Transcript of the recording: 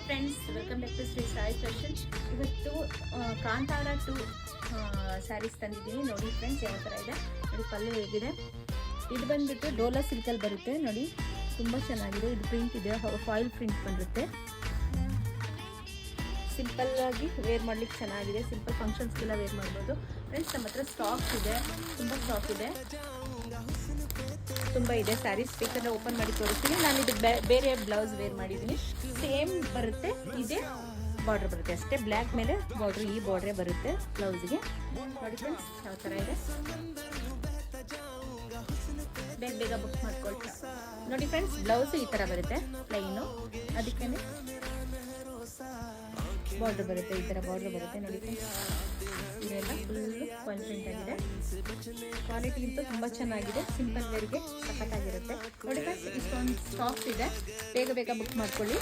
Friends, welcome back to Shri Sai fashion. ಇವತ್ತು ಕಾಂತಾರ 2 ಸ್ಯಾರೀಸ್ ತಂದಿದ್ದೀನಿ. ನೋಡಿ ಫ್ರೆಂಡ್ಸ್, ಯಾವ ಥರ ಇದೆ ನೋಡಿ, ಪಲ್ಲು ಹೇಗಿದೆ. ಇದು ಬಂದುಬಿಟ್ಟು ಡೋಲಾ ಸಿಲ್ಕಲ್ಲಿ ಬರುತ್ತೆ ನೋಡಿ, ತುಂಬ ಚೆನ್ನಾಗಿದೆ. ಇದು ಪ್ರಿಂಟ್ ಇದೆ, ಫಾಯಿಲ್ ಪ್ರಿಂಟ್ ಬರುತ್ತೆ. ಸಿಂಪಲ್ ಆಗಿ ವೇರ್ ಮಾಡ್ಲಿಕ್ಕೆ ಚೆನ್ನಾಗಿದೆ. ಸಿಂಪಲ್ ಫಂಕ್ಷನ್ಸ್ಗೆಲ್ಲ ವೇರ್ ಮಾಡ್ಬೋದು ಫ್ರೆಂಡ್ಸ್. ನಮ್ಮ ಹತ್ರ ಸ್ಟಾಕ್ ಇದೆ, ತುಂಬ ಸ್ಟಾಕ್ ಇದೆ, ತುಂಬ ಇದೆ ಸ್ಯಾರೀಸ್. ಬೇಕಾದ್ರೆ ಓಪನ್ ಮಾಡಿ ತೋರಿಸ್ತೀನಿ. ನಾನು ಇದು ಬೇರೆ ಬ್ಲೌಸ್ ವೇರ್ ಮಾಡಿದ್ದೀನಿ. ಸೇಮ್ ಬರುತ್ತೆ, ಇದೇ ಬಾರ್ಡ್ರ್ ಬರುತ್ತೆ ಅಷ್ಟೇ. ಬ್ಲ್ಯಾಕ್ ಮೇಲೆ ಬಾರ್ಡ್ರ್, ಈ ಬಾರ್ಡ್ರೇ ಬರುತ್ತೆ ಬ್ಲೌಸ್ಗೆ. ನೋಡಿ ಫ್ರೆಂಡ್ಸ್, ಯಾವ ಥರ ಇದೆ. ಬೇಗ ಬೇಗ ಬುಕ್ ಮಾಡ್ಕೊಳ್ತಾ ನೋಡಿ ಫ್ರೆಂಡ್ಸ್. ಬ್ಲೌಸು ಈ ಥರ ಬರುತ್ತೆ ಪ್ಲೈನು, ಅದಕ್ಕೇ ಬಾರ್ಡ್ರ್ ಬರುತ್ತೆ, ಈ ಥರ ಬಾರ್ಡ್ರ್ ಬರುತ್ತೆ ನೋಡಿ ಫ್ರೆಂಡ್ಸ್. ಇದೆಲ್ಲ ಫುಲ್ಲು ಕಾನ್ಫಿಡೆಂಟ್ ಆಗಿದೆ. ಕ್ವಾಲಿಟಿ ಅಂತೂ ತುಂಬ ಚೆನ್ನಾಗಿದೆ. ಸಿಂಪಲ್ ವೇರ್ಗೆ ಸಖತ್ತಾಗಿರುತ್ತೆ ನೋಡಿ ಫ್ರೆಂಡ್ಸ್. ಇಷ್ಟೊಂದು ಸ್ಟಾಕ್ ಇದೆ, ಬೇಗ ಬೇಗ ಬುಕ್ ಮಾಡ್ಕೊಳ್ಳಿ.